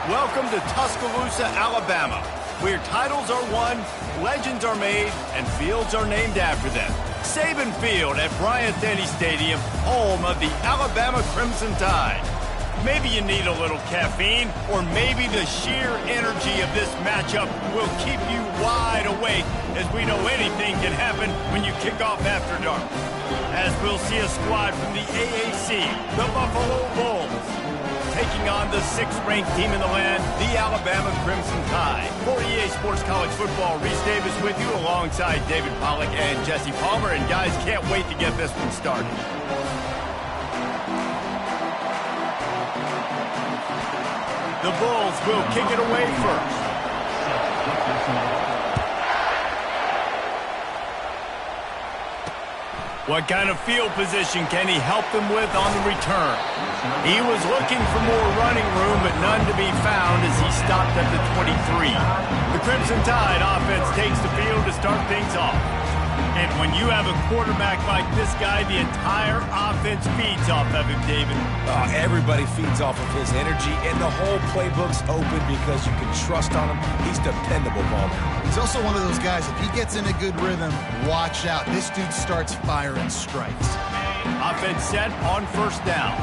Welcome to Tuscaloosa, Alabama, where titles are won, legends are made, and fields are named after them. Saban Field at Bryant-Denny Stadium, home of the Alabama Crimson Tide. Maybe you need a little caffeine, or maybe the sheer energy of this matchup will keep you wide awake, as we know anything can happen when you kick off after dark. As we'll see a squad from the AAC, the Buffalo Bulls, taking on the 6th-ranked team in the land, the Alabama Crimson Tide. For EA Sports College Football, Reese Davis with you alongside David Pollack and Jesse Palmer. And guys, can't wait to get this one started. The Bulls will kick it away first. What kind of field position can he help them with on the return? He was looking for more running room, but none to be found as he stopped at the 23. The Crimson Tide offense takes the field to start things off. And when you have a quarterback like this guy, the entire offense feeds off of him, David. Everybody feeds off of his energy, and the whole playbook's open because you can trust on him. He's dependable, Palmer. He's also one of those guys, if he gets in a good rhythm, watch out. This dude starts firing strikes. Offense set on first down.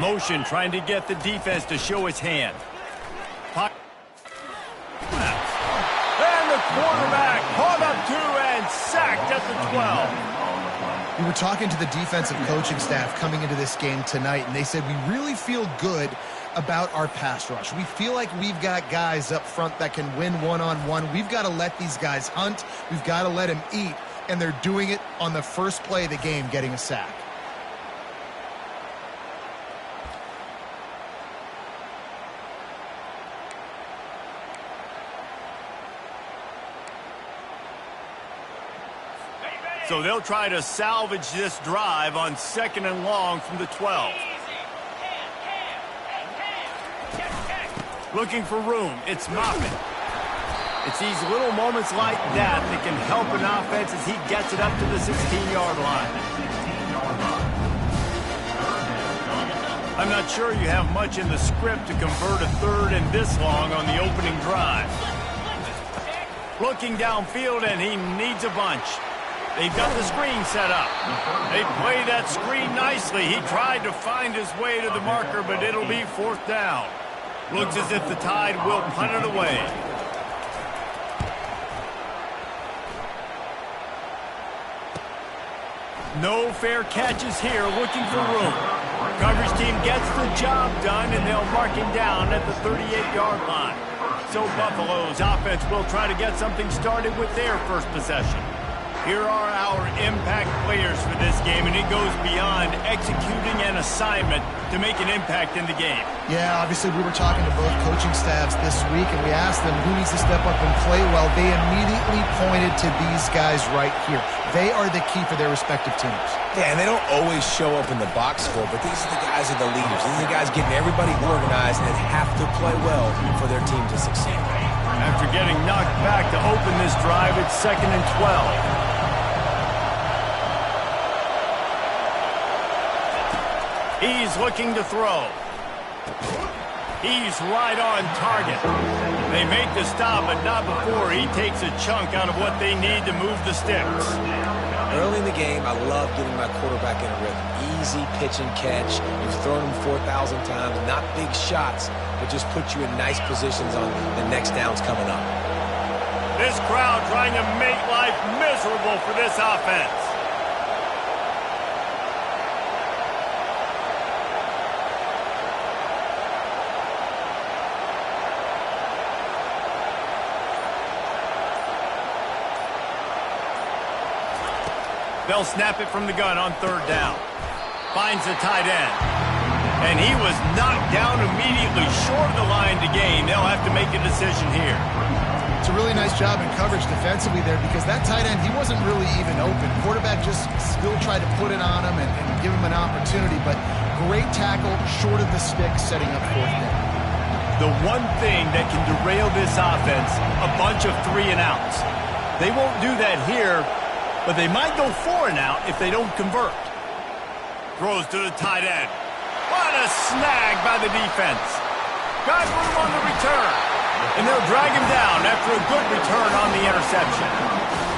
Motion trying to get the defense to show his hand. And the quarterback caught up to and sacked at the 12. We were talking to the defensive coaching staff coming into this game tonight, and they said we really feel good about our pass rush. We feel like we've got guys up front that can win one-on-one. We've got to let these guys hunt. We've got to let them eat, and they're doing it on the first play of the game, getting a sack. So they'll try to salvage this drive on 2nd and long from the 12. Looking for room. It's Moffitt. It's these little moments like that that can help an offense as he gets it up to the 16-yard line. I'm not sure you have much in the script to convert a 3rd and this long on the opening drive. Looking downfield, and he needs a bunch. They've got the screen set up. They play that screen nicely. He tried to find his way to the marker, but it'll be 4th down. Looks as if the Tide will punt it away. No fair catches here, looking for room. Coverage team gets the job done, and they'll mark him down at the 38-yard line. So Buffalo's offense will try to get something started with their first possession. Here are our impact players for this game, and it goes beyond executing an assignment to make an impact in the game. Yeah, obviously we were talking to both coaching staffs this week, and we asked them who needs to step up and play well. They immediately pointed to these guys right here. They are the key for their respective teams. Yeah, and they don't always show up in the box score, but these are the guys who are the leaders. These are the guys getting everybody organized and have to play well for their team to succeed. After getting knocked back to open this drive, it's 2nd and 12. He's looking to throw. He's right on target. They make the stop, but not before he takes a chunk out of what they need to move the sticks. Early in the game, I love getting my quarterback in a rhythm. Easy pitch and catch. You've thrown him 4,000 times. Not big shots, but just put you in nice positions on the next downs coming up. This crowd trying to make life miserable for this offense. They'll snap it from the gun on 3rd down. Finds the tight end. And he was knocked down immediately short of the line to gain. They'll have to make a decision here. It's a really nice job in coverage defensively there, because that tight end, he wasn't really even open. Quarterback just still tried to put it on him and give him an opportunity, but great tackle short of the stick, setting up 4th down. The one thing that can derail this offense, a bunch of 3 and outs. They won't do that here, but they might go 4 and out if they don't convert. Throws to the tight end. What a snag by the defense. Got room on the return. And they'll drag him down after a good return on the interception.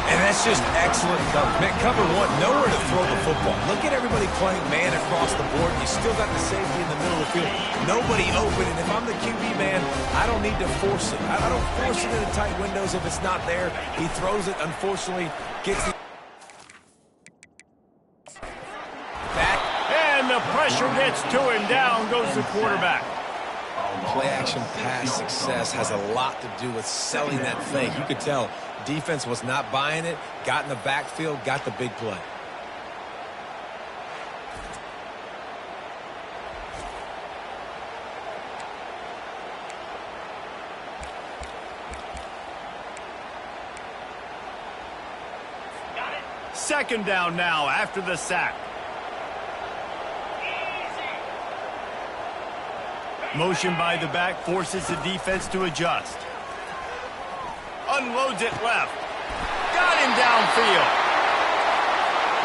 And that's just excellent coverage. Man, cover one, nowhere to throw the football. Look at everybody playing man across the board. You still got the safety in the middle of the field. Nobody open. And if I'm the QB man, I don't need to force it. I don't force it into tight windows if it's not there. He throws it, unfortunately, gets the... Back. And the pressure gets to him. Down goes the quarterback. Play-action pass success has a lot to do with selling that fake. You could tell defense was not buying it, got in the backfield, got the big play. Second down now after the sack. Motion by the back forces the defense to adjust. Unloads it left. Got him downfield.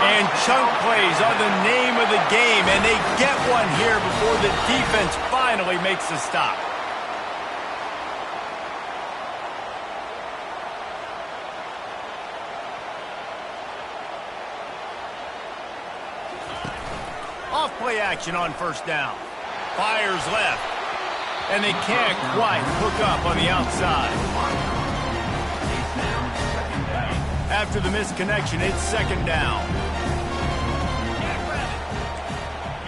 And chunk plays are the name of the game, and they get one here before the defense finally makes a stop. Off play action on first down. Fires left. And they can't quite hook up on the outside. After the misconnection, it's second down.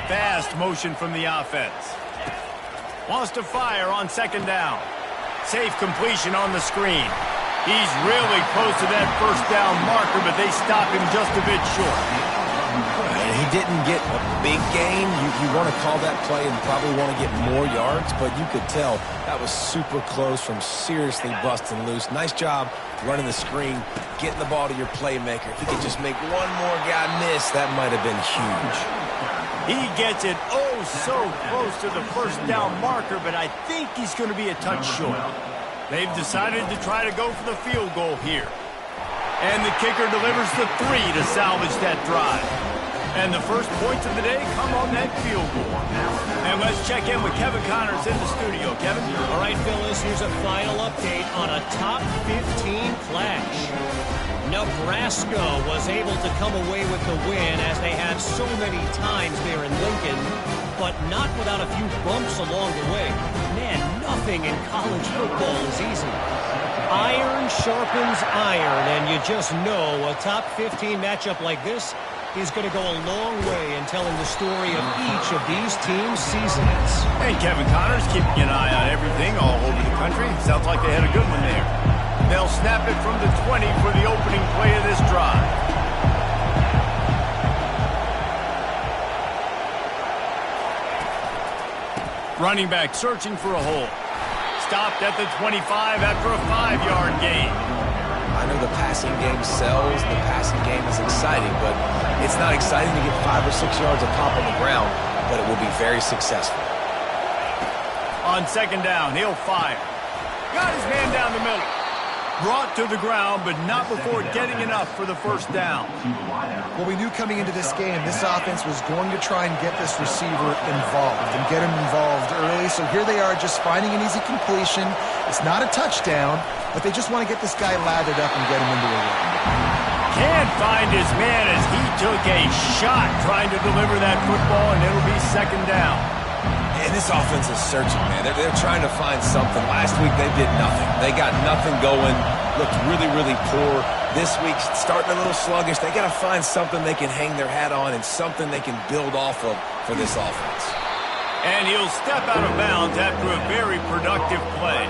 Fast motion from the offense. Wants to fire on second down. Safe completion on the screen. He's really close to that first down marker, but they stop him just a bit short. And he didn't get a big gain. You want to call that play and probably want to get more yards, but you could tell that was super close from seriously busting loose. Nice job running the screen, getting the ball to your playmaker. If he could just make one more guy miss, that might have been huge. He gets it oh so close to the first down marker, but I think he's going to be a touch short. They've decided to try to go for the field goal here. And the kicker delivers the 3 to salvage that drive. And the first points of the day come on that field goal. And let's check in with Kevin Connors in the studio. Kevin? All right, fellas, here's a final update on a top 15 clash. Nebraska was able to come away with the win, as they have so many times there in Lincoln, but not without a few bumps along the way. Man, nothing in college football is easy. Iron sharpens iron, and you just know a top 15 matchup like this is going to go a long way in telling the story of each of these teams' seasons. Hey, Kevin Connors keeping an eye on everything all over the country. Sounds like they had a good one there. They'll snap it from the 20 for the opening play of this drive. Running back searching for a hole. Stopped at the 25 after a 5-yard gain. I know the passing game sells, the passing game is exciting, but it's not exciting to get 5 or 6 yards of pop on the ground, but it will be very successful. On second down, he'll fire. Got his man down the middle. Brought to the ground, but not before getting enough for the first down. Well, we knew coming into this game, this offense was going to try and get this receiver involved and get him involved early. So here they are just finding an easy completion. It's not a touchdown, but they just want to get this guy lathered up and get him into a run. Can't find his man as he took a shot trying to deliver that football, and it'll be second down. And this offense is searching, man. They're trying to find something. Last week, they did nothing. They got nothing going. Looked really, really poor. This week, starting a little sluggish. They got to find something they can hang their hat on and something they can build off of for this offense. And he'll step out of bounds after a very productive play.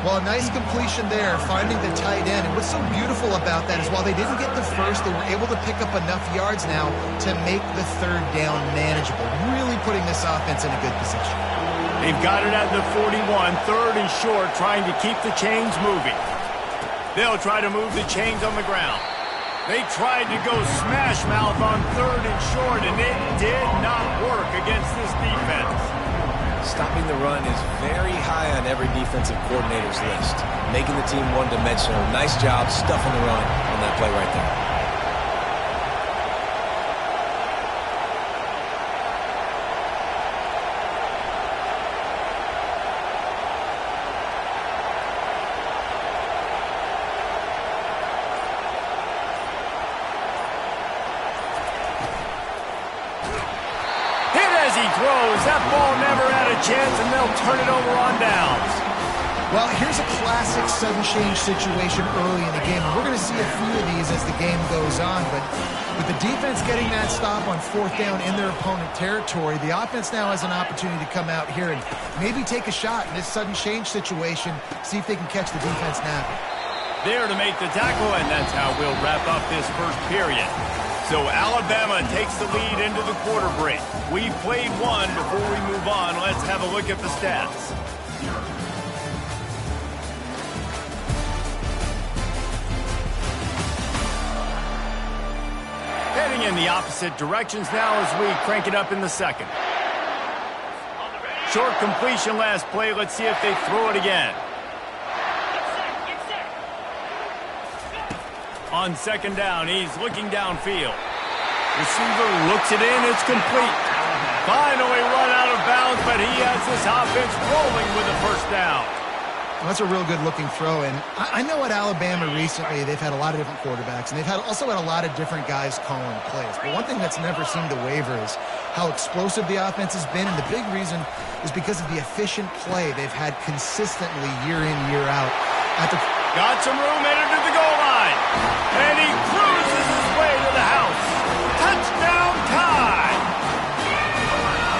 Well, a nice completion there, finding the tight end. And what's so beautiful about that is while they didn't get the first, they were able to pick up enough yards now to make the third down manageable, really putting this offense in a good position. They've got it at the 41, third and short, trying to keep the chains moving. They'll try to move the chains on the ground. They tried to go smash mouth on third and short, and it did not work against this defense. Stopping the run is very high on every defensive coordinator's list. Making the team one-dimensional. Nice job stuffing the run on that play right there. he throws. That ball never had a chance, and they'll turn it over on downs. Well, here's a classic sudden change situation early in the game. And we're going to see a few of these as the game goes on. But with the defense getting that stop on 4th down in their opponent territory, the offense now has an opportunity to come out here and maybe take a shot in this sudden change situation, see if they can catch the defense napping. There to make the tackle, and that's how we'll wrap up this first period. So Alabama takes the lead into the quarter break. We've played one. Before we move on, let's have a look at the stats. Heading in the opposite directions now as we crank it up in the second. Short completion last play. Let's see if they throw it again. On second down, he's looking downfield. Receiver looks it in. It's complete. Finally run out of bounds, but he has this offense rolling with a first down. Well, that's a real good-looking throw, and I know at Alabama recently they've had a lot of different quarterbacks, and they've also had a lot of different guys calling plays. But one thing that's never seemed to waver is how explosive the offense has been, and the big reason is because of the efficient play they've had consistently year in, year out. Got some room, headed to the goal line, and he cruises his way to the house. Touchdown tie!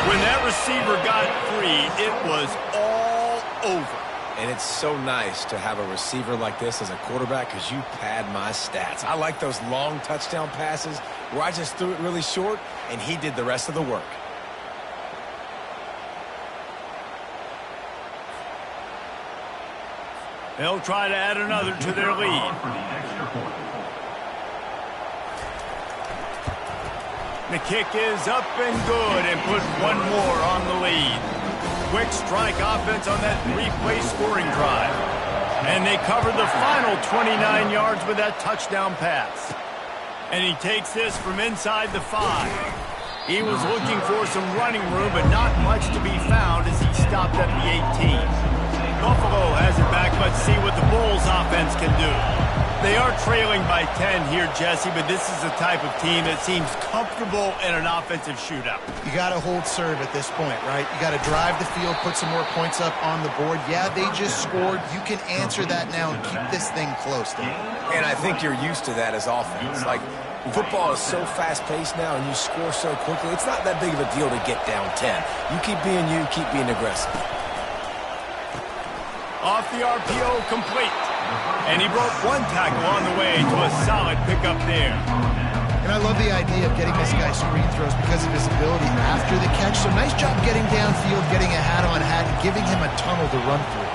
When that receiver got free, it was all over. And it's so nice to have a receiver like this as a quarterback because you pad my stats. I like those long touchdown passes where I just threw it really short and he did the rest of the work. They'll try to add another to their lead. The kick is up and good and put one more on the lead. Quick strike offense on that 3-play scoring drive. And they covered the final 29 yards with that touchdown pass. And he takes this from inside the 5. He was looking for some running room, but not much to be found as he stopped at the 18. Buffalo has it back. Let's see what the Bulls offense can do. They are trailing by 10 here, Jesse, but this is the type of team that seems comfortable in an offensive shootout. You got to hold serve at this point, right? You got to drive the field, put some more points up on the board. Yeah, they just scored. You can answer that now and keep this thing close, Dave. And I think you're used to that as offense. Like, football is so fast-paced now and you score so quickly, it's not that big of a deal to get down 10. You keep being you, keep being aggressive. Off the RPO, complete. And he broke one tackle on the way to a solid pickup there. And I love the idea of getting this guy screen throws because of his ability after the catch. So nice job getting downfield, getting a hat-on-hat, and giving him a tunnel to run through.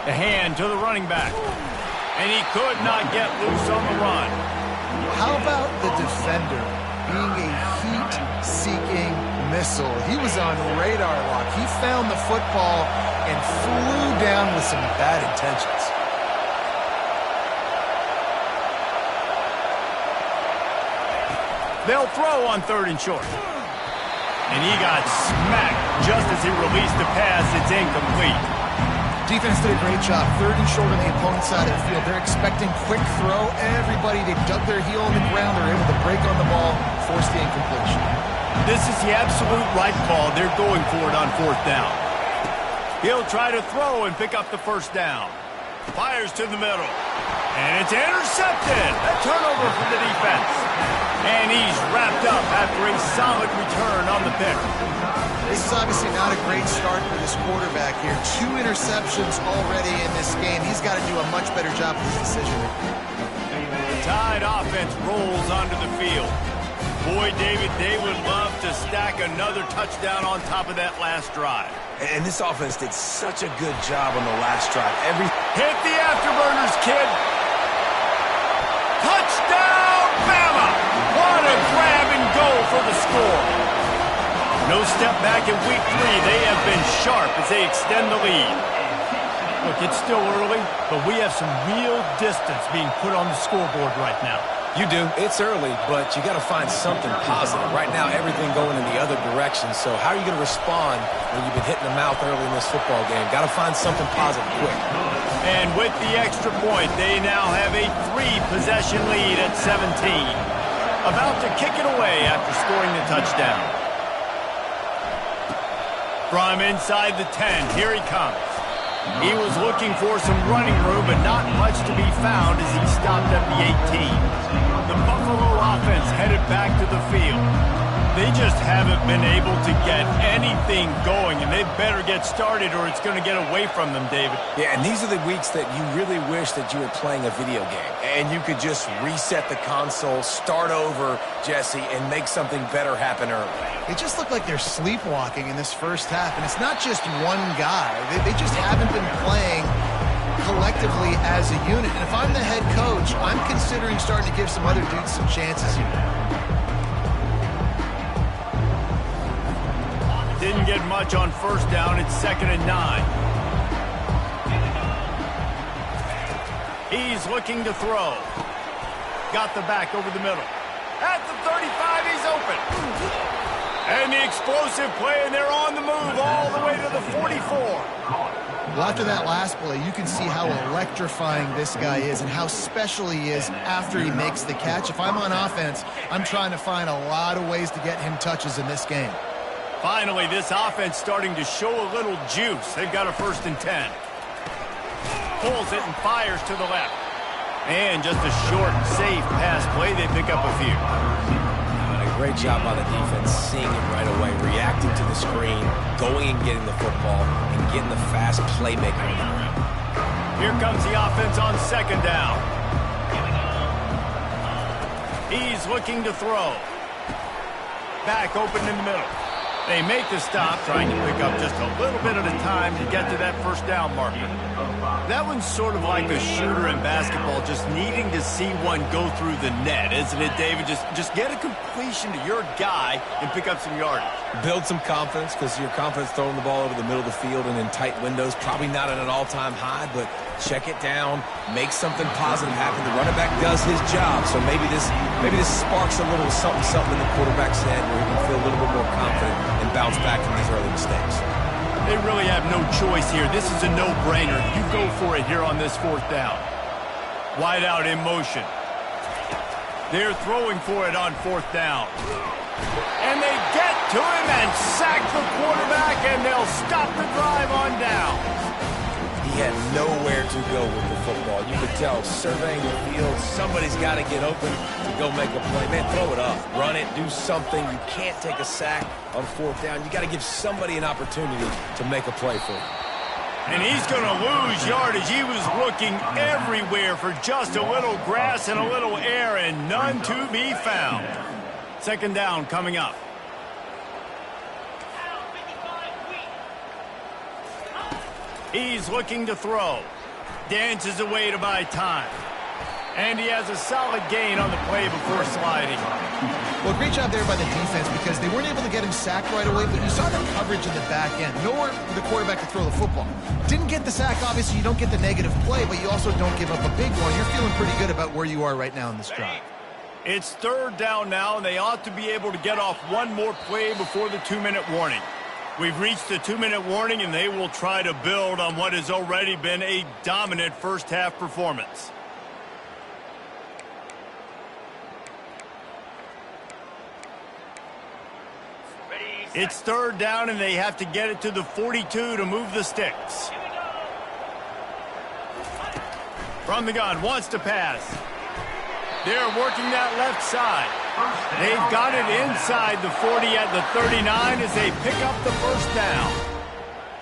The hand to the running back. And he could not get loose on the run. How about the defender being a heat-seeking missile? He was on radar lock. He found the football and flew down with some bad intentions. They'll throw on 3rd and short. And he got smacked just as he released the pass. It's incomplete. Defense did a great job. 3rd and short on the opponent's side of the field. They're expecting quick throw. Everybody, they dug their heel on the ground. They're able to break on the ball, force the incompletion. This is the absolute right call. They're going for it on 4th down. He'll try to throw and pick up the first down. Fires to the middle. And it's intercepted. A turnover for the defense. And he's wrapped up after a solid return on the pick. This is obviously not a great start for this quarterback here. 2 interceptions already in this game. He's got to do a much better job with his decision. The Tide offense rolls onto the field. Boy, David, they would love to stack another touchdown on top of that last drive. And this offense did such a good job on the last drive. Hit the afterburners, kid. Touchdown, Bama! What a grab and go for the score. No step back in week 3. They have been sharp as they extend the lead. Look, it's still early, but we have some real distance being put on the scoreboard right now. You do. It's early, but you got to find something positive. Right now, everything going in the other direction. So how are you going to respond when you've been hitting the mouth early in this football game? Got to find something positive quick. And with the extra point, they now have a 3-possession lead at 17. About to kick it away after scoring the touchdown. From inside the 10, here he comes. He was looking for some running room, but not much to be found as he stopped at the 18. The Buffalo offense headed back to the field. They just haven't been able to get anything going, and they better get started or it's going to get away from them, David. Yeah, and these are the weeks that you really wish that you were playing a video game, and you could just reset the console, start over, Jesse, and make something better happen early. They just look like they're sleepwalking in this first half, and it's not just one guy. They just haven't been playing collectively as a unit. And if I'm the head coach, I'm considering starting to give some other dudes some chances here. Didn't get much on first down. It's 2nd and 9. He's looking to throw. Got the back over the middle. At the 35, he's open. And the explosive play, and they're on the move all the way to the 44. Well, after that last play, you can see how electrifying this guy is and how special he is after he makes the catch. If I'm on offense, I'm trying to find a lot of ways to get him touches in this game. Finally, this offense starting to show a little juice. They've got a 1st and 10. Pulls it and fires to the left. And just a short, safe pass play. They pick up a few. And a great job by the defense, seeing it right away, reacting to the screen, going and getting the football, and getting the fast playmaker on the ground. Here comes the offense on 2nd down. He's looking to throw. Back open in the middle. They make the stop, trying to pick up just a little bit at a time to get to that 1st down marker. That one's sort of like a shooter in basketball, just needing to see one go through the net, isn't it, David? Just get a completion to your guy and pick up some yardage. Build some confidence, because your confidence throwing the ball over the middle of the field and in tight windows, probably not at an all-time high, but check it down, make something positive happen. The running back does his job, so maybe this sparks a little something in the quarterback's head where he can feel a little bit more confident and bounce back from these early mistakes. They really have no choice here. This is a no-brainer. You go for it here on this 4th down. Wide out in motion. They're throwing for it on 4th down. And they get to him and sack the quarterback, and they'll stop the drive on down. He had nowhere to go with the football. You could tell, surveying the field, somebody's got to get open to go make a play. Man, throw it up, run it, do something. You can't take a sack on 4th down. You got to give somebody an opportunity to make a play for him. And he's going to lose yardage. He was looking everywhere for just a little grass and a little air, and none to be found. 2nd down coming up. He's looking to throw. Dances away to buy time. And he has a solid gain on the play before sliding. Well, great job there by the defense, because they weren't able to get him sacked right away, but you saw the coverage in the back end. Nowhere for the quarterback to throw the football. Didn't get the sack, obviously. You don't get the negative play, but you also don't give up a big one. You're feeling pretty good about where you are right now in this drive. It's 3rd down now, and they ought to be able to get off one more play before the 2-minute warning. We've reached the 2-minute warning, and they will try to build on what has already been a dominant first-half performance. It's 3rd down, and they have to get it to the 42 to move the sticks. From the gun, wants to pass. They're working that left side. They've got it inside the 40 at the 39 as they pick up the 1st down.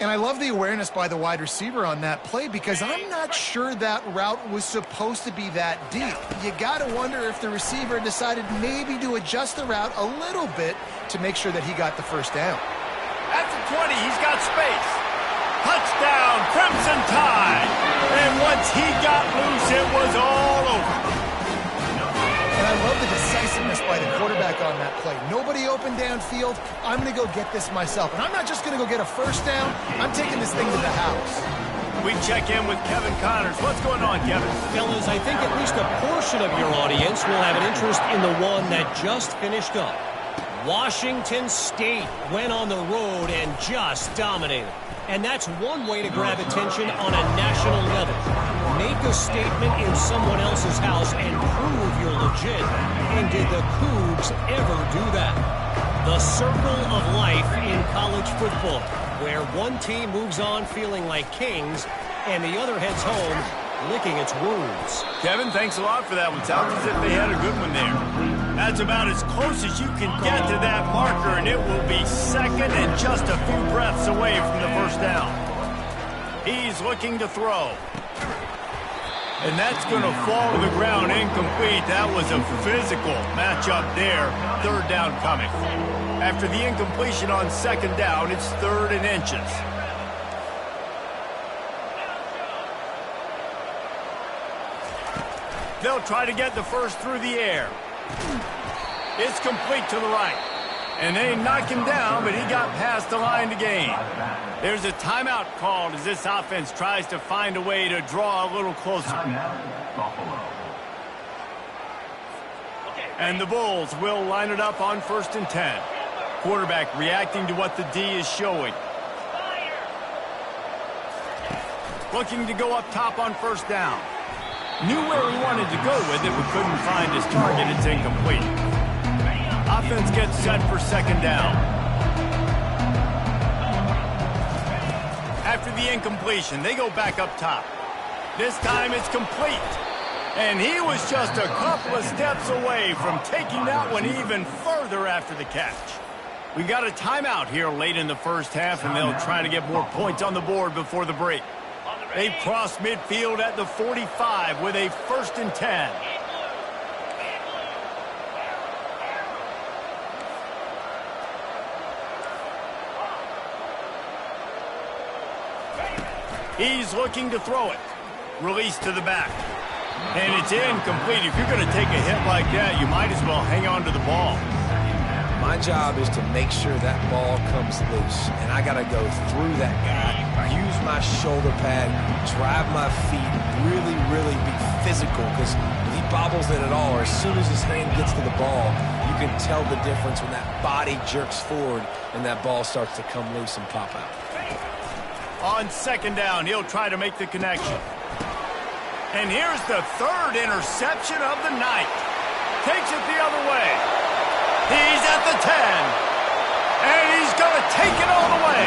And I love the awareness by the wide receiver on that play, because I'm not sure that route was supposed to be that deep. You got to wonder if the receiver decided maybe to adjust the route a little bit to make sure that he got the 1st down. At the 20, he's got space. Touchdown, Crimson Tide. And once he got loose, it was all over. And I love the decisiveness by the quarterback on that play. Nobody open downfield. I'm going to go get this myself. And I'm not just going to go get a 1st down. I'm taking this thing to the house. we check in with Kevin Connors. What's going on, Kevin? Fellas, I think at least a portion of your audience will have an interest in the one that just finished up. Washington State went on the road and just dominated. And that's one way to grab attention on a national level. Make a statement in someone else's house and prove you're legit. And did the Cougs ever do that? The circle of life in college football, where one team moves on feeling like kings and the other heads home licking its wounds. Kevin, thanks a lot for that one. Sounds as if they had a good one there. That's about as close as you can get to that marker, and it will be second and just a few breaths away from the first down. He's looking to throw. And that's going to fall to the ground incomplete. That was a physical matchup there. Third down coming. After the incompletion on second down, it's 3rd and inches. They'll try to get the first through the air. It's complete to the right. And they knock him down, but he got past the line to gain. There's a timeout called as this offense tries to find a way to draw a little closer. And the Bulls will line it up on 1st and 10. Quarterback reacting to what the D is showing. Looking to go up top on 1st down. Knew where he wanted to go with it, but couldn't find his target. It's incomplete. Offense gets set for 2nd down. After the incompletion, they go back up top. This time it's complete. And he was just a couple of steps away from taking that one even further after the catch. We got a timeout here late in the first half, and they'll try to get more points on the board before the break. They've crossed midfield at the 45 with a 1st and 10. He's looking to throw it. Release to the back. And it's incomplete. If you're going to take a hit like that, you might as well hang on to the ball. My job is to make sure that ball comes loose, and I got to go through that guy, use my shoulder pad, drive my feet, really be physical, because if he bobbles it at all, or as soon as his hand gets to the ball, you can tell the difference when that body jerks forward and that ball starts to come loose and pop out. On 2nd down, he'll try to make the connection. And here's the 3rd interception of the night. Takes it the other way. He's at the 10. And he's going to take it all the way.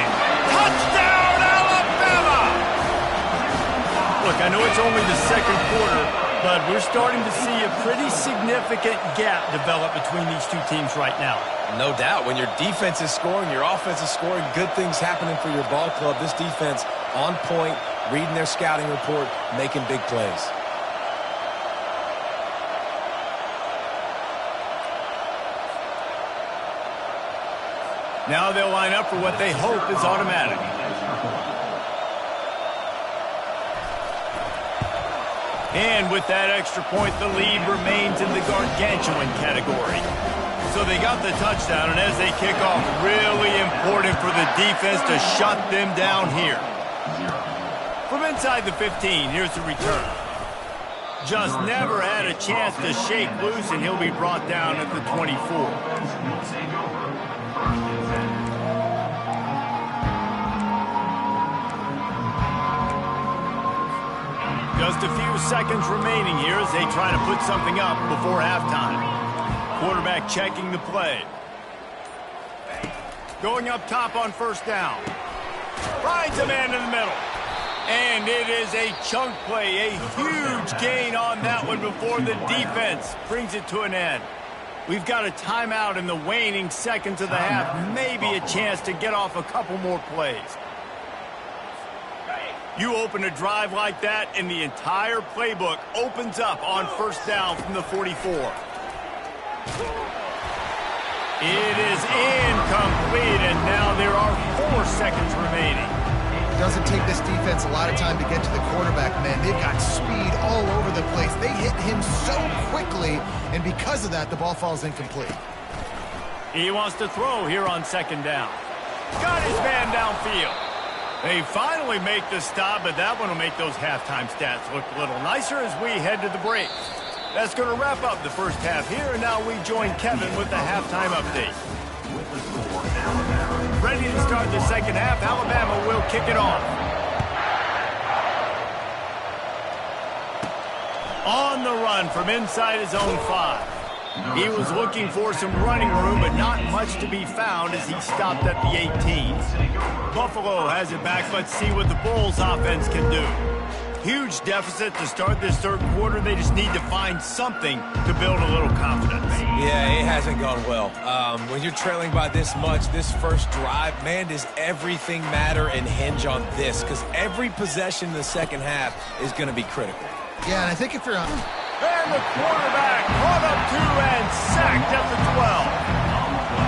Touchdown, Alabama! Look, I know it's only the 2nd quarter, but we're starting to see a pretty significant gap develop between these two teams right now. No doubt. When your defense is scoring, your offense is scoring, good things happening for your ball club. This defense on point, reading their scouting report, making big plays. Now they'll line up for what they hope is automatic. And with that extra point, the lead remains in the gargantuan category. So they got the touchdown, and as they kick off, really important for the defense to shut them down here. From inside the 15, here's the return. Just never had a chance to shake loose, and he'll be brought down at the 24. Just a few seconds remaining here as they try to put something up before halftime. Quarterback checking the play. Going up top on 1st down. Finds a man in the middle. And it is a chunk play, a huge gain on that one before the defense brings it to an end. We've got a timeout in the waning seconds of the half, maybe a chance to get off a couple more plays. You open a drive like that, and the entire playbook opens up on 1st down from the 44. It is incomplete, and now there are 4 seconds remaining. It doesn't take this defense a lot of time to get to the quarterback, man. They've got speed all over the place. They hit him so quickly, and because of that, the ball falls incomplete. He wants to throw here on 2nd down. Got his man downfield. They finally make the stop, but that one will make those halftime stats look a little nicer as we head to the break. That's going to wrap up the first half here, and now we join Kevin with the halftime update. Ready to start the second half, Alabama will kick it off. On the run from inside his own 5. He was looking for some running room, but not much to be found as he stopped at the 18. Buffalo has it back. Let's see what the Bulls offense can do. Huge deficit to start this third quarter. They just need to find something to build a little confidence. Yeah, it hasn't gone well. When you're trailing by this much, this first drive, man, does everything matter and hinge on this, because every possession in the second half is going to be critical. Yeah, and I think if you're on... And the quarterback caught up 2 and sacked at the 12.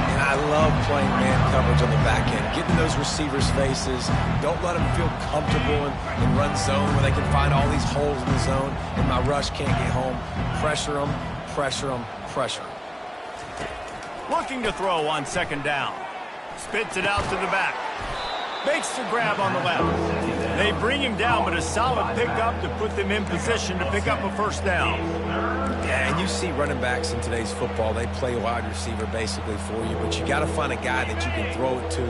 And I love playing man coverage on the back end, getting those receivers' faces. Don't let them feel comfortable in run zone where they can find all these holes in the zone and my rush can't get home. Pressure them, pressure them, pressure them. Looking to throw on second down. Spits it out to the back. Makes the grab on the left. They bring him down, but a solid pickup to put them in position to pick up a first down. Yeah, and you see running backs in today's football, they play wide receiver basically for you, but you got to find a guy that you can throw it to,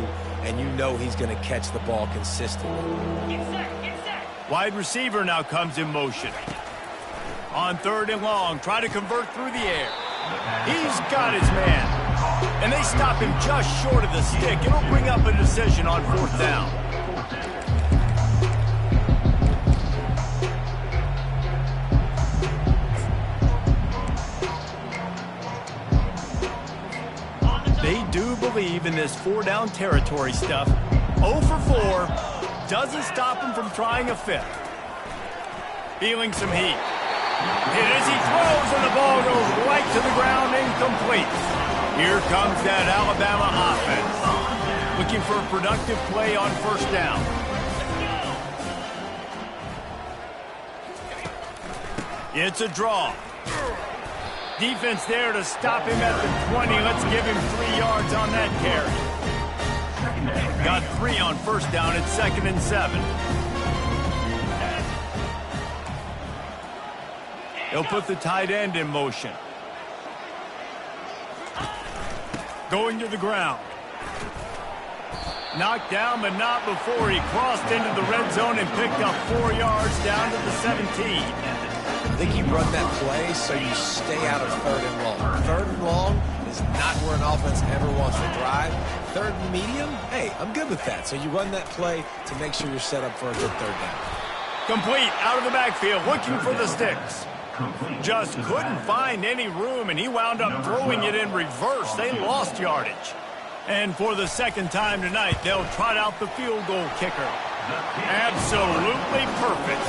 and you know he's going to catch the ball consistently. Wide receiver now comes in motion. On third and long, try to convert through the air. He's got his man. And they stop him just short of the stick. It'll bring up a decision on fourth down. They do believe in this 4-down territory stuff. 0 for 4 doesn't stop him from trying a fifth. Feeling some heat. Hit as he throws, and the ball goes right to the ground, incomplete. Here comes that Alabama offense. Looking for a productive play on first down. It's a draw. Defense there to stop him at the 20. Let's give him 3 yards on that carry. Got 3 on first down. It's 2nd and 7. He'll put the tight end in motion. Going to the ground. Knocked down, but not before he crossed into the red zone and picked up 4 yards down to the 17. I think you run that play so you stay out of 3rd and long. 3rd and long is not where an offense ever wants to drive. 3rd and medium, hey, I'm good with that. So you run that play to make sure you're set up for a good 3rd down. Complete out of the backfield, looking for the sticks. Just couldn't find any room, and he wound up throwing it in reverse. They lost yardage. And for the second time tonight, they'll trot out the field goal kicker. Absolutely perfect.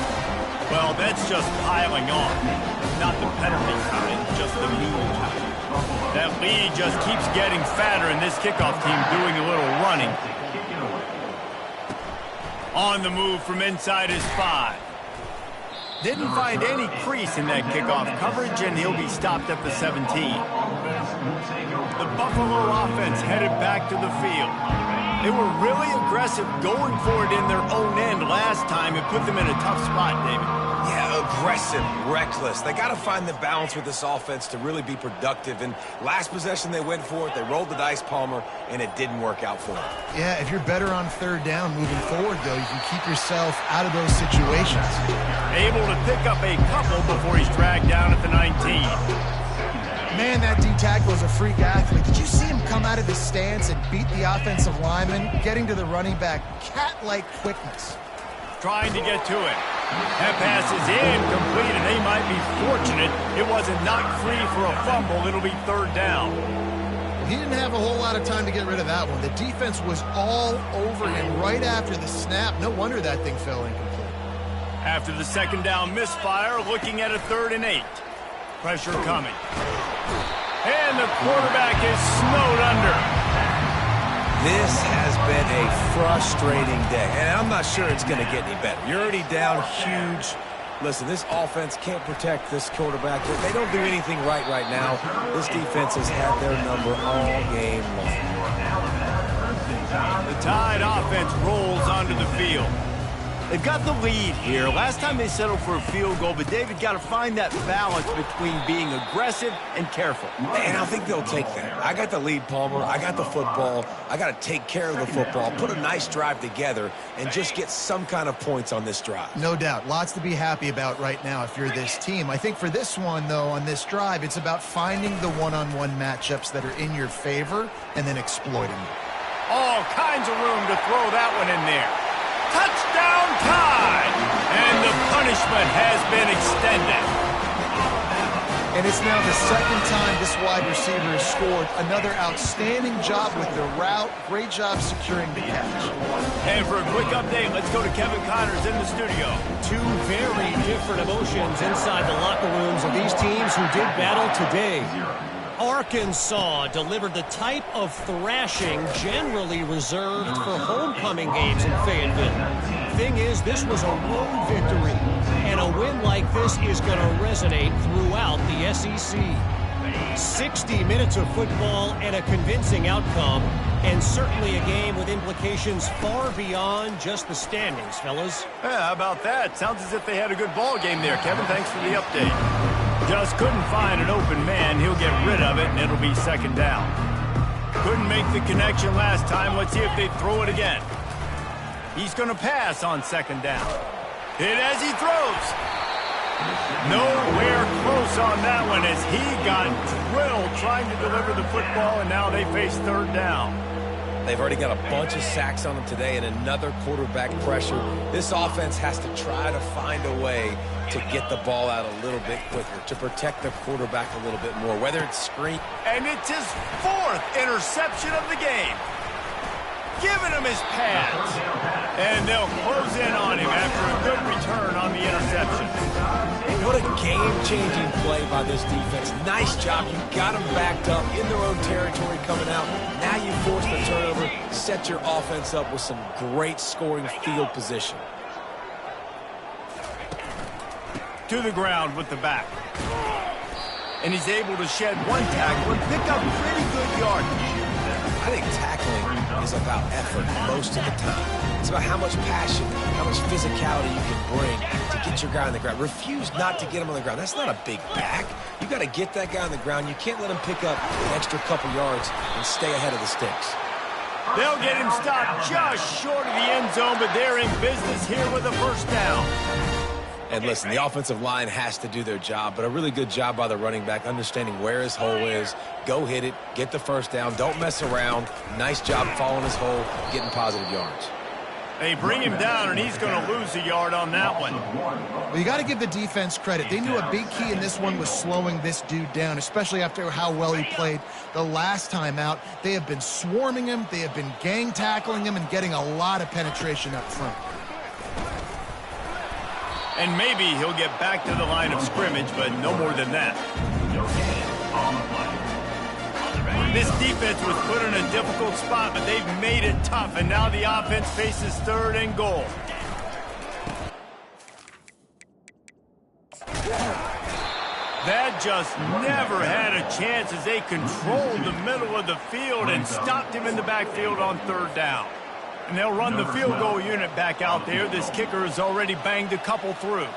Well, that's just piling on. Not the penalty kind, just the mean kind. That lead just keeps getting fatter, and this kickoff team doing a little running. On the move from inside his 5. Didn't find any crease in that kickoff coverage, and he'll be stopped at the 17. The Buffalo offense headed back to the field. They were really aggressive going for it in their own end last time and put them in a tough spot, David. Yeah, aggressive, reckless. They got to find the balance with this offense to really be productive. And last possession, they went for it. They rolled the dice, Palmer, and it didn't work out for them. Yeah, if you're better on 3rd down moving forward, though, you can keep yourself out of those situations. Able to pick up a couple before he's dragged down at the 19. Man, that D-tackle is a freak athlete. Did you see him come out of his stance and beat the offensive lineman, getting to the running back? Cat-like quickness. Trying to get to it. That pass is incomplete, and they might be fortunate it wasn't knocked free for a fumble. It'll be 3rd down. He didn't have a whole lot of time to get rid of that one. The defense was all over him right after the snap. No wonder that thing fell incomplete. After the 2nd down misfire, looking at a 3rd and 8. Pressure coming. And the quarterback is snowed under. This has been a frustrating day, and I'm not sure it's going to get any better. You're already down huge. Listen, this offense can't protect this quarterback. They don't do anything right now. This defense has had their number all game long. The Tide offense rolls onto the field. They've got the lead here. Last time they settled for a field goal, but David got to find that balance between being aggressive and careful. And I think they'll take that. I got the lead, Palmer. I got the football. I got to take care of the football, put a nice drive together, and just get some kind of points on this drive. No doubt. Lots to be happy about right now if you're this team. I think for this one, though, on this drive, it's about finding the one-on-one matchups that are in your favor and then exploiting them. All kinds of room to throw that one in there. Touchdown Tide! And the punishment has been extended. And it's now the second time this wide receiver has scored. Another outstanding job with the route. Great job securing the catch. And for a quick update, let's go to Kevin Connors in the studio. Two very different emotions inside the locker rooms of these teams who did battle today. Arkansas delivered the type of thrashing generally reserved for homecoming games in Fayetteville. Thing is, this was a road victory, and a win like this is going to resonate throughout the SEC. 60 minutes of football and a convincing outcome, and certainly a game with implications far beyond just the standings, fellas. Yeah, how about that? Sounds as if they had a good ball game there. Kevin, thanks for the update. Just couldn't find an open man. He'll get rid of it, and it'll be second down. Couldn't make the connection last time. Let's see if they throw it again. He's going to pass on second down. Hit as he throws. Nowhere close on that one as he got drilled trying to deliver the football, and now they face third down. They've already got a bunch of sacks on them today and another quarterback pressure. This offense has to try to find a way to get the ball out a little bit quicker, to protect the quarterback a little bit more, whether it's screen. And it's his fourth interception of the game. Giving him his pads. And they'll close in on him after a good return on the interception. What a game-changing play by this defense. Nice job. You got them backed up in their own territory coming out. Now you force the turnover, set your offense up with some great scoring field position. To the ground with the back. And he's able to shed one tackle and pick up pretty good yardage. I think tackling is about effort most of the time. It's about how much passion, how much physicality you can bring to get your guy on the ground. Refuse not to get him on the ground. That's not a big back. You got to get that guy on the ground. You can't let him pick up an extra couple yards and stay ahead of the sticks. They'll get him stopped just short of the end zone, but they're in business here with a first down. And listen, the offensive line has to do their job, but a really good job by the running back understanding where his hole is. Go hit it, get the first down, don't mess around. Nice job following his hole, getting positive yards. They bring him down, and he's going to lose a yard on that one. Well, you got to give the defense credit. They knew a big key in this one was slowing this dude down, especially after how well he played the last time out. They have been swarming him. They have been gang tackling him and getting a lot of penetration up front. And maybe he'll get back to the line of scrimmage, but no more than that. This defense was put in a difficult spot, but they've made it tough, and now the offense faces third and goal. That just never had a chance as they controlled the middle of the field and stopped him in the backfield on third down. And they'll run the field goal unit back out there. This kicker has already banged a couple through.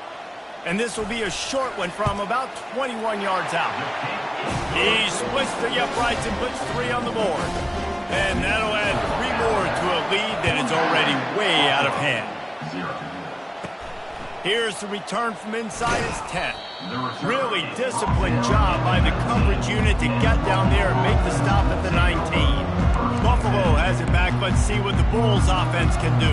And this will be a short one from about 21 yards out. He splits the uprights and puts 3 on the board. And that'll add 3 more to a lead that is already way out of hand. Here's the return from inside his 10. Really disciplined job by the coverage unit to get down there and make the stop at the 19. Buffalo has it back. Let's see what the Bulls offense can do.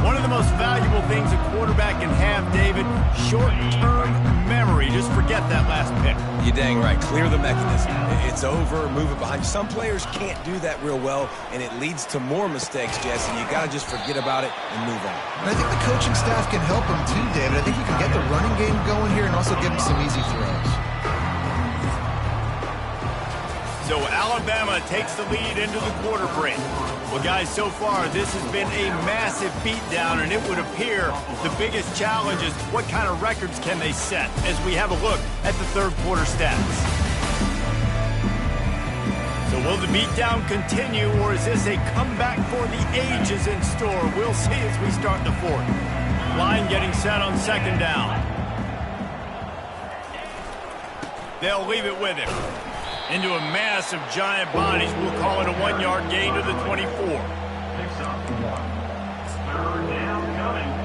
One of the most valuable things a quarterback can have, David, short-term memory. Just forget that last pick. You're dang right. Clear the mechanism. It's over, move it behind you. Some players can't do that real well, and it leads to more mistakes, Jesse. You got to just forget about it and move on. And I think the coaching staff can help him too, David. I think you can get the running game going here and also give him some easy throws. So Alabama takes the lead into the quarter break. Well, guys, so far this has been a massive beatdown, and it would appear the biggest challenge is what kind of records can they set as we have a look at the third quarter stats. So Will the beatdown continue, or is this a comeback for the ages in store? We'll see as we start the fourth. Line getting set on second down. They'll leave it with him. Into a mass of giant bodies. We'll call it a 1-yard gain to the 24. Picks up 1. Third down coming.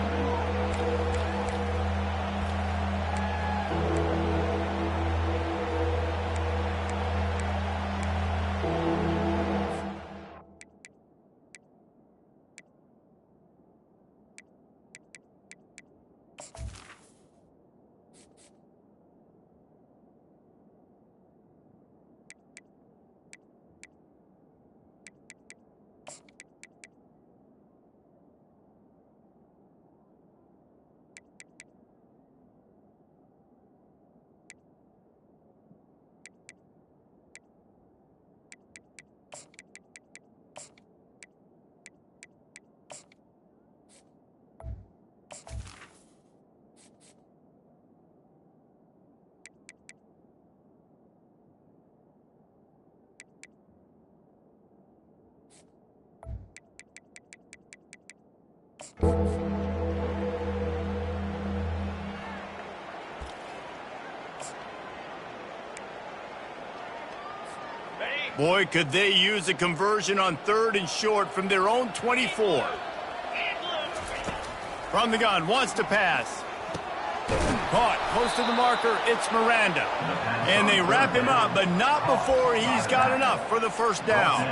Boy, could they use a conversion on 3rd and short from their own 24. From the gun, wants to pass. Caught, close to the marker, it's Miranda. And they wrap him up, but not before he's got enough for the first down.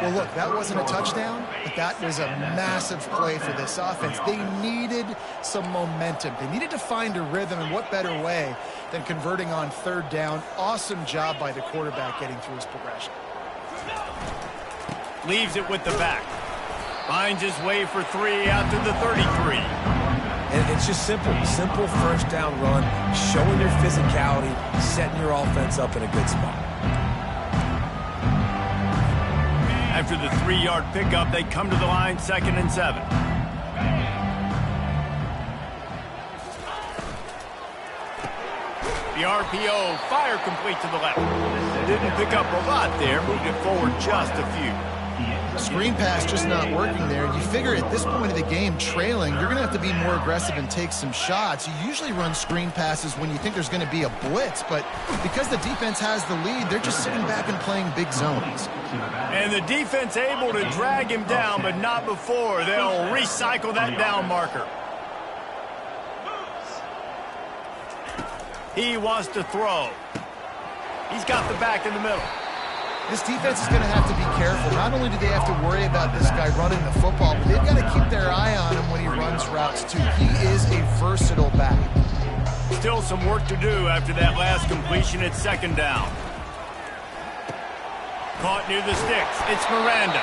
Well, look, that wasn't a touchdown, but that was a massive play for this offense. They needed some momentum. They needed to find a rhythm, and what better way than converting on 3rd down. Awesome job by the quarterback getting through his progression. Leaves it with the back. Finds his way for 3 out to the 33. And it's just simple. Simple first down run, showing your physicality, setting your offense up in a good spot. After the 3-yard pickup, they come to the line 2nd and 7. The RPO, fire complete to the left. Didn't pick up a lot there, moved it forward just a few. Screen pass just not working there. You figure at this point of the game, trailing, you're going to have to be more aggressive and take some shots. You usually run screen passes when you think there's going to be a blitz, but because the defense has the lead, they're just sitting back and playing big zones. And the defense able to drag him down, but not before. They'll recycle that down marker. He wants to throw. He's got the back in the middle. This defense is going to have to be careful. Not only do they have to worry about this guy running the football, but they've got to keep their eye on him when he runs routes too. He is a versatile back. Still some work to do after that last completion at 2nd down. Caught near the sticks. It's Miranda.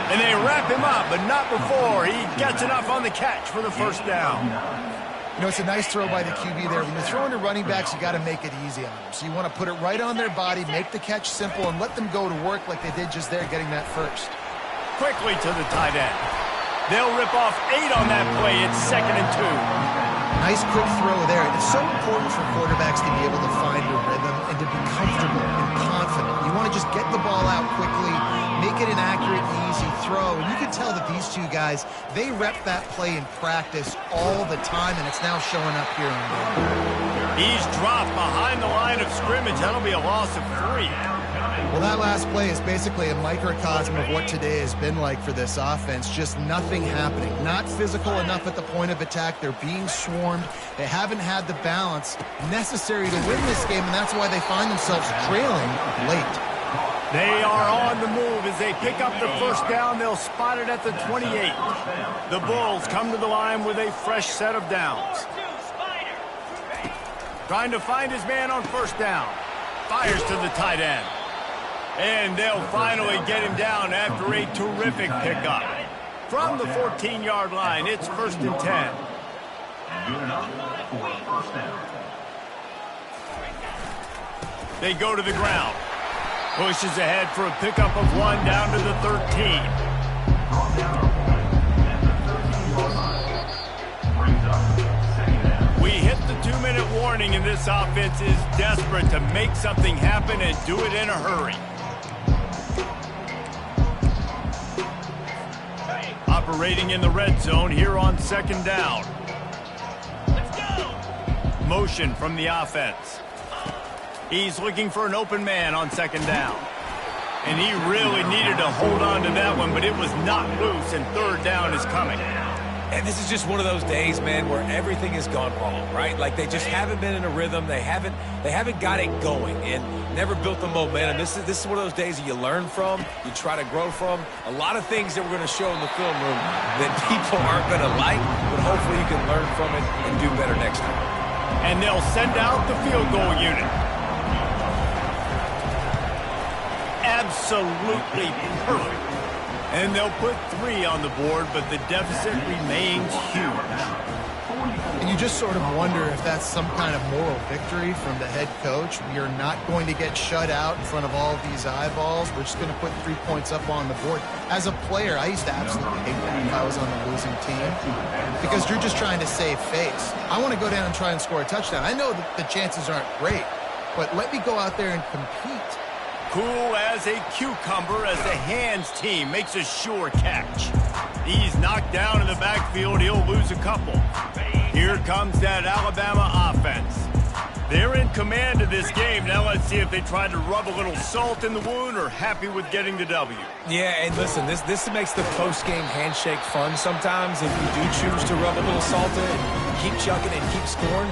And they wrap him up, but not before he gets enough on the catch for the first down. You know, it's a nice throw by the QB there. When you're throwing to running backs, you got to make it easy on them. So you want to put it right on their body, make the catch simple, and let them go to work like they did just there, getting that first. Quickly to the tight end. They'll rip off 8 on that play. It's 2nd and 2. Nice quick throw there. It's so important for quarterbacks to be able to find a rhythm and to be comfortable and confident. You want to just get the ball out quickly, make it an accurate, easy throw. And you can tell that these two guys, they rep that play in practice all the time, and it's now showing up here on game. He's dropped behind the line of scrimmage. That'll be a loss of 3. Well, that last play is basically a microcosm of what today has been like for this offense. Just nothing happening. Not physical enough at the point of attack. They're being swarmed. They haven't had the balance necessary to win this game, and that's why they find themselves trailing late. They are on the move as they pick up the first down. They'll spot it at the 28. The Bulls come to the line with a fresh set of downs. Trying to find his man on first down. Fires to the tight end. And they'll finally get him down after a terrific pickup. From the 14-yard line, it's 1st and 10. Good enough for a first down. They go to the ground. Pushes ahead for a pickup of 1 down to the 13. We hit the 2-minute warning, and this offense is desperate to make something happen and do it in a hurry. operating in the red zone here on second down. Let's go! Motion from the offense. He's looking for an open man on second down. And he really needed to hold on to that one, but it was not loose, and third down is coming. And this is just one of those days, man, where everything has gone wrong, right? Like they just haven't been in a rhythm. They haven't got it going and never built the momentum. This is one of those days that you learn from, you try to grow from. A lot of things that we're going to show in the film room that people aren't going to like, but hopefully you can learn from it and do better next time. And they'll send out the field goal unit. Absolutely perfect. And they'll put 3 on the board, but the deficit remains huge. And you just sort of wonder if that's some kind of moral victory from the head coach. We are not going to get shut out in front of all of these eyeballs. We're just going to put 3 points up on the board. As a player, I used to absolutely hate that if I was on the losing team, because you're just trying to save face. I want to go down and try and score a touchdown. I know that the chances aren't great, but let me go out there and compete. Cool as a cucumber as the hands team makes a sure catch. He's knocked down in the backfield. He'll lose a couple. Here comes that Alabama offense. They're in command of this game. Now let's see if they try to rub a little salt in the wound or happy with getting the W. Yeah, and listen, this makes the post-game handshake fun sometimes. If you do choose to rub a little salt in and keep chucking and keep scoring,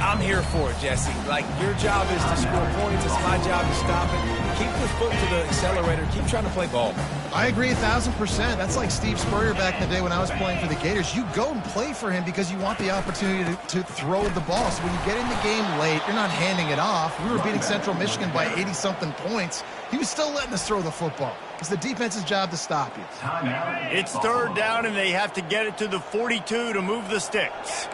I'm here for it, Jesse. Like, your job is to score points. It's my job to stop it. Keep the foot to the accelerator. Keep trying to play ball. I agree 1,000%. That's like Steve Spurrier back in the day when I was playing for the Gators. You go and play for him because you want the opportunity to throw the ball. So when you get in the game late, you're not handing it off. We were beating Central Michigan by 80-something points. He was still letting us throw the football. It's the defense's job to stop you. It's third down, and they have to get it to the 42 to move the sticks.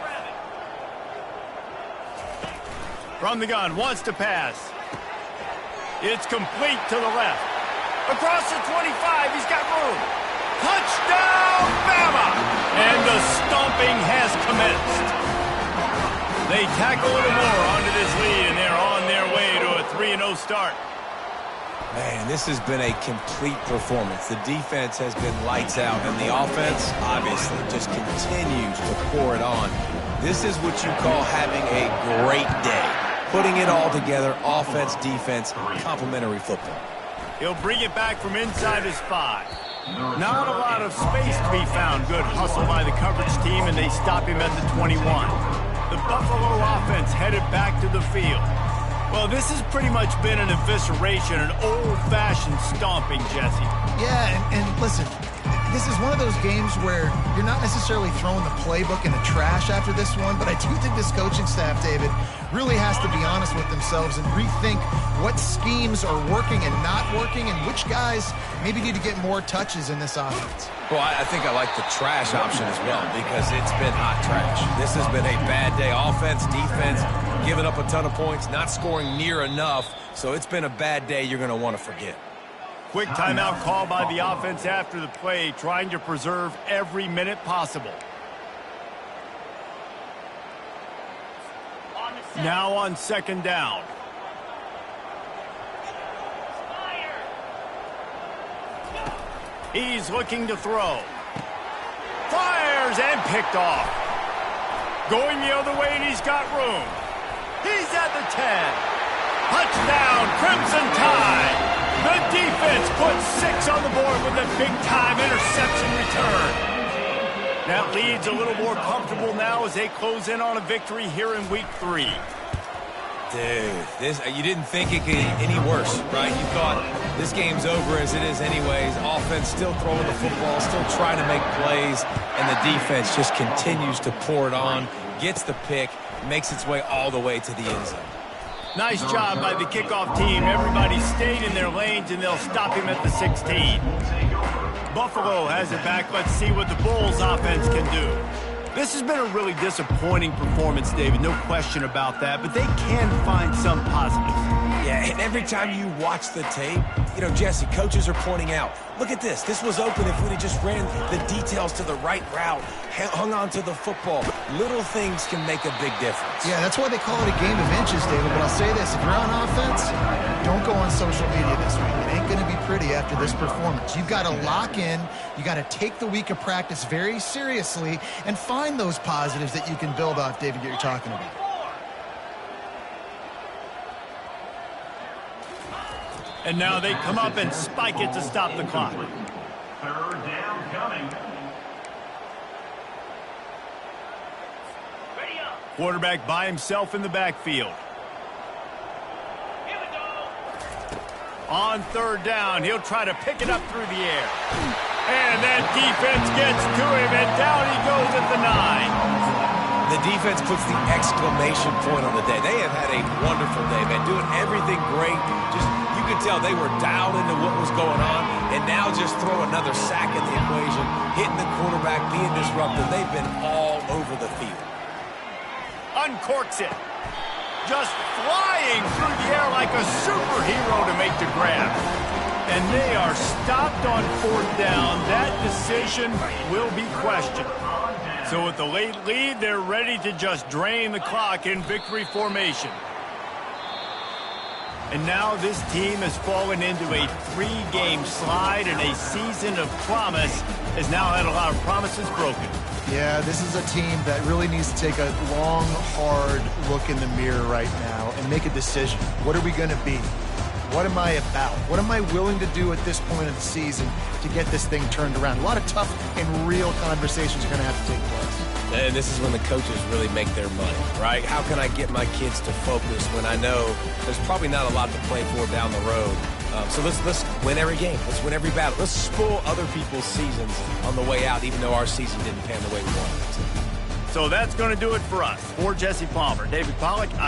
From the gun, wants to pass. It's complete to the left. Across the 25, he's got room. Touchdown, Bama! And the stomping has commenced. They tack a little more onto this lead, and they're on their way to a 3-0 start. Man, this has been a complete performance. The defense has been lights out, and the offense, obviously, just continues to pour it on. This is what you call having a great day. Putting it all together, offense, defense, complementary football. He'll bring it back from inside his 5. Not a lot of space to be found. Good hustle by the coverage team, and they stop him at the 21. The Buffalo offense headed back to the field. Well, this has pretty much been an evisceration, an old-fashioned stomping, Jesse. Yeah, and listen, this is one of those games where you're not necessarily throwing the playbook in the trash after this one, but I do think this coaching staff, David, really has to be honest with themselves and rethink what schemes are working and not working and which guys maybe need to get more touches in this offense. Well, I think I like the trash option as well because it's been hot trash. This has been a bad day. Offense, defense, giving up a ton of points, not scoring near enough. So it's been a bad day you're going to want to forget. Quick timeout call by the offense after the play, trying to preserve every minute possible. Now on second down. He's looking to throw. Fires and picked off. Going the other way, and he's got room. He's at the 10. Touchdown, Crimson Tide. The defense puts 6 on the board with a big-time interception return. That lead's a little more comfortable now as they close in on a victory here in Week 3. Dude, you didn't think it could get any worse, right? You thought this game's over as it is anyways. Offense still throwing the football, still trying to make plays, and the defense just continues to pour it on, gets the pick, makes its way all the way to the end zone. Nice job by the kickoff team. Everybody stayed in their lanes, and they'll stop him at the 16. Buffalo has it back. Let's see what the Bulls offense can do. This has been a really disappointing performance, David. No question about that, but they can find some positives. Yeah, and every time you watch the tape, You know, Jesse, coaches are pointing out, look at this. This was open if we'd have just ran the details to the right route, hung on to the football. Little things can make a big difference. Yeah, that's why they call it a game of inches, David. But I'll say this, if you're on offense, don't go on social media this week. It ain't going to be pretty after this performance. You've got to lock in. You got to take the week of practice very seriously and find those positives that you can build off, David, that you're talking about. And now they come up and spike it to stop the clock. Third down coming. Quarterback by himself in the backfield. On third down, he'll try to pick it up through the air. And that defense gets to him, and down he goes at the 9. The defense puts the exclamation point on the day. They have had a wonderful day, man, doing everything great. Just, you could tell they were dialed into what was going on, and now just throw another sack in the equation, hitting the quarterback, being disruptive. They've been all over the field. Uncorks it. Just flying through the air like a superhero to make the grab. And they are stopped on fourth down. That decision will be questioned. So with the late lead, they're ready to just drain the clock in victory formation. And now this team has fallen into a 3-game slide, and a season of promise has now had a lot of promises broken. Yeah, this is a team that really needs to take a long, hard look in the mirror right now and make a decision. What are we going to be? What am I about? What am I willing to do at this point of the season to get this thing turned around? A lot of tough and real conversations are going to have to take place. And this is when the coaches really make their money, right? How can I get my kids to focus when I know there's probably not a lot to play for down the road? So let's win every game. Let's win every battle. Let's spoil other people's seasons on the way out, even though our season didn't pan the way we wanted it to. So that's going to do it for us. For Jesse Palmer, David Pollack, I'm